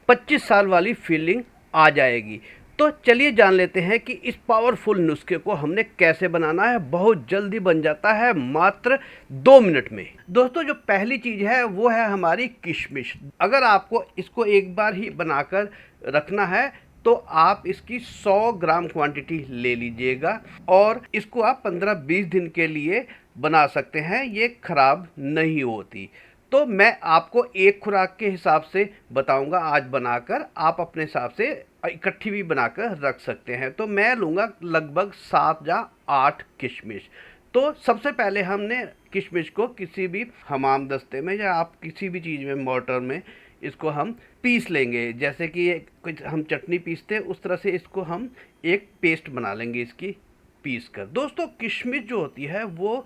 25 साल वाली फीलिंग आ जाएगी। तो चलिए जान लेते हैं कि इस पावरफुल नुस्खे को हमने कैसे बनाना है। बहुत जल्दी बन जाता है, मात्र 2 मिनट में। दोस्तों, जो पहली चीज़ है वो है हमारी किशमिश। अगर आपको इसको एक बार ही बनाकर रखना है तो आप इसकी 100 ग्राम क्वांटिटी ले लीजिएगा और इसको आप 15-20 दिन के लिए बना सकते हैं, ये खराब नहीं होती। तो मैं आपको एक खुराक के हिसाब से बताऊंगा आज बनाकर, आप अपने हिसाब से इकट्ठी भी बनाकर रख सकते हैं। तो मैं लूँगा लगभग 7 या 8 किशमिश। तो सबसे पहले हमने किशमिश को किसी भी हमाम दस्ते में या आप किसी भी चीज़ में, मोर्टर में, इसको हम पीस लेंगे। जैसे कि कुछ हम चटनी पीसते हैं उस तरह से इसको हम एक पेस्ट बना लेंगे इसकी पीस कर। दोस्तों, किशमिश जो होती है वो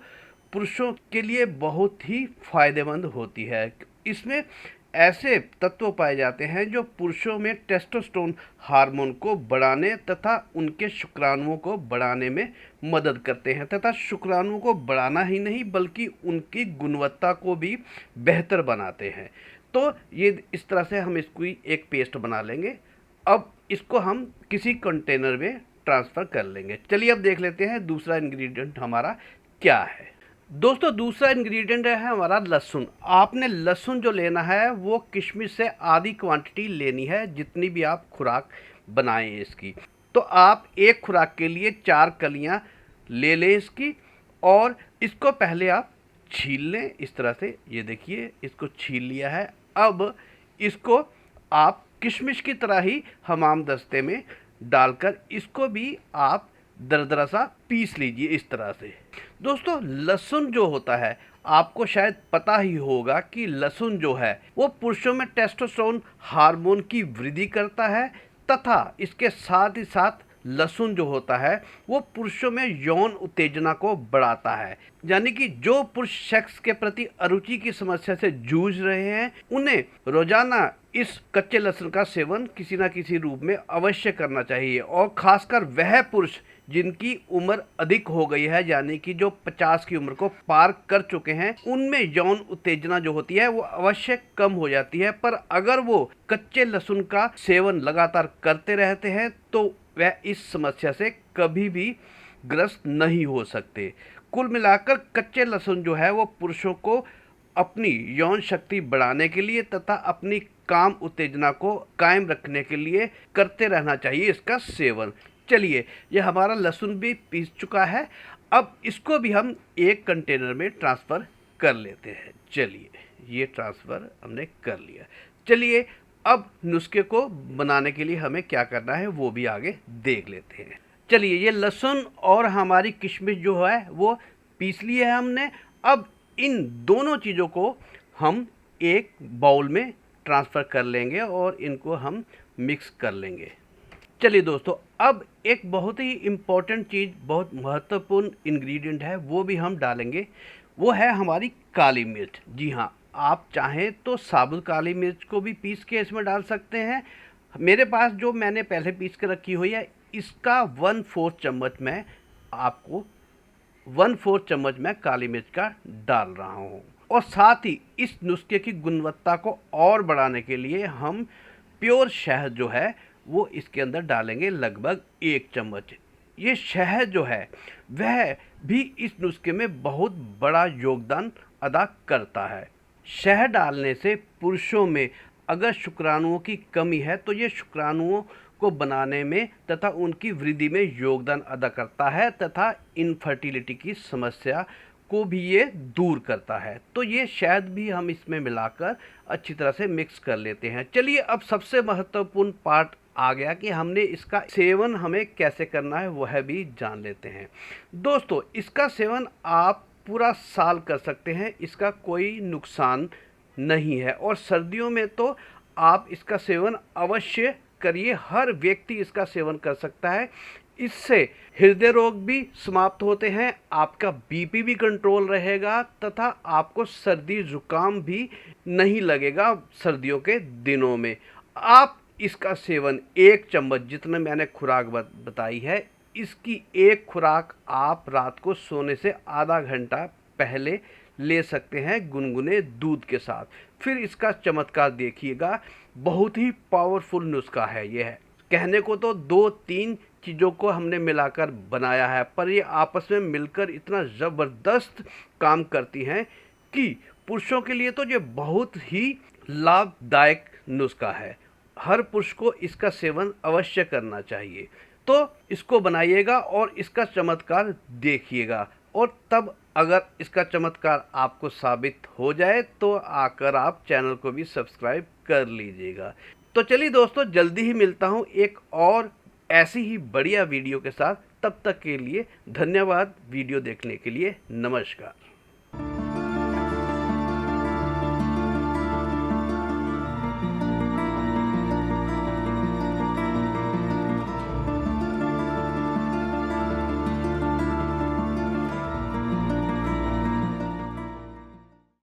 पुरुषों के लिए बहुत ही फायदेमंद होती है। इसमें ऐसे तत्व पाए जाते हैं जो पुरुषों में टेस्टोस्टेरोन हार्मोन को बढ़ाने तथा उनके शुक्राणुओं को बढ़ाने में मदद करते हैं तथा शुक्राणुओं को बढ़ाना ही नहीं बल्कि उनकी गुणवत्ता को भी बेहतर बनाते हैं। तो ये इस तरह से हम इसको एक पेस्ट बना लेंगे। अब इसको हम किसी कंटेनर में ट्रांसफ़र कर लेंगे। चलिए अब देख लेते हैं दूसरा इंग्रेडिएंट हमारा क्या है। दोस्तों, दूसरा इंग्रेडिएंट है हमारा लहसुन। आपने लहसुन जो लेना है वो किशमिश से आधी क्वांटिटी लेनी है, जितनी भी आप खुराक बनाएं इसकी। तो आप एक खुराक के लिए 4 कलियां ले लें इसकी और इसको पहले आप छील लें इस तरह से। ये देखिए, इसको छील लिया है। अब इसको आप किशमिश की तरह ही हमाम दस्ते में डालकर इसको भी आप दरदरा सा पीस लीजिए इस तरह से। दोस्तों, लहसुन जो होता है, आपको शायद पता ही होगा कि लहसुन जो है वो पुरुषों में टेस्टोस्टेरोन हार्मोन की वृद्धि करता है तथा इसके साथ ही साथ लहसुन जो होता है वो पुरुषों में यौन उत्तेजना को बढ़ाता है। यानी कि जो पुरुष सेक्स के प्रति अरुचि की समस्या से जूझ रहे हैं उन्हें रोजाना इस कच्चे लहसुन का सेवन किसी न किसी रूप में अवश्य करना चाहिए। और खासकर वह पुरुष जिनकी उम्र अधिक हो गई है, यानी कि जो 50 की उम्र को पार कर चुके हैं, उनमें यौन उत्तेजना जो होती है वो अवश्य कम हो जाती है। पर अगर वो कच्चे लहसुन का सेवन लगातार करते रहते हैं तो वह इस समस्या से कभी भी ग्रस्त नहीं हो सकते। कुल मिलाकर कच्चे लहसुन जो है वो पुरुषों को अपनी यौन शक्ति बढ़ाने के लिए तथा अपनी काम उत्तेजना को कायम रखने के लिए करते रहना चाहिए इसका सेवन। चलिए, ये हमारा लहसुन भी पीस चुका है। अब इसको भी हम एक कंटेनर में ट्रांसफ़र कर लेते हैं। चलिए, ये ट्रांसफ़र हमने कर लिया। चलिए, अब नुस्खे को बनाने के लिए हमें क्या करना है वो भी आगे देख लेते हैं। चलिए, ये लहसुन और हमारी किशमिश जो है वो पीस ली है हमने। अब इन दोनों चीज़ों को हम एक बाउल में ट्रांसफ़र कर लेंगे और इनको हम मिक्स कर लेंगे। चलिए दोस्तों, अब एक बहुत ही इम्पॉर्टेंट चीज़, बहुत महत्वपूर्ण इंग्रेडिएंट है वो भी हम डालेंगे। वो है हमारी काली मिर्च। जी हाँ, आप चाहें तो साबुत काली मिर्च को भी पीस के इसमें डाल सकते हैं। मेरे पास जो मैंने पहले पीस के रखी हुई है इसका 1/4 चम्मच मैं आपको 1/4 चम्मच मैं काली मिर्च का डाल रहा हूँ। और साथ ही इस नुस्खे की गुणवत्ता को और बढ़ाने के लिए हम प्योर शहद जो है वो इसके अंदर डालेंगे लगभग 1 चम्मच। ये शहद जो है वह भी इस नुस्खे में बहुत बड़ा योगदान अदा करता है। शहद डालने से पुरुषों में अगर शुक्राणुओं की कमी है तो ये शुक्राणुओं को बनाने में तथा उनकी वृद्धि में योगदान अदा करता है तथा इनफर्टिलिटी की समस्या को भी ये दूर करता है। तो ये शहद भी हम इसमें मिलाकर अच्छी तरह से मिक्स कर लेते हैं। चलिए, अब सबसे महत्वपूर्ण पार्ट आ गया कि हमने इसका सेवन हमें कैसे करना है वह भी जान लेते हैं। दोस्तों, इसका सेवन आप पूरा साल कर सकते हैं, इसका कोई नुकसान नहीं है। और सर्दियों में तो आप इसका सेवन अवश्य करिए, हर व्यक्ति इसका सेवन कर सकता है। इससे हृदय रोग भी समाप्त होते हैं, आपका बीपी भी कंट्रोल रहेगा तथा आपको सर्दी जुकाम भी नहीं लगेगा सर्दियों के दिनों में। आप इसका सेवन 1 चम्मच, जितने मैंने खुराक बताई है, इसकी एक खुराक आप रात को सोने से आधा घंटा पहले ले सकते हैं गुनगुने दूध के साथ। फिर इसका चमत्कार देखिएगा, बहुत ही पावरफुल नुस्खा है ये है। कहने को तो 2-3 चीज़ों को हमने मिलाकर बनाया है, पर ये आपस में मिलकर इतना ज़बरदस्त काम करती हैं कि पुरुषों के लिए तो ये बहुत ही लाभदायक नुस्खा है। हर पुरुष को इसका सेवन अवश्य करना चाहिए। तो इसको बनाइएगा और इसका चमत्कार देखिएगा, और तब अगर इसका चमत्कार आपको साबित हो जाए तो आकर आप चैनल को भी सब्सक्राइब कर लीजिएगा। तो चलिए दोस्तों, जल्दी ही मिलता हूँ एक और ऐसी ही बढ़िया वीडियो के साथ। तब तक के लिए धन्यवाद वीडियो देखने के लिए। नमस्कार।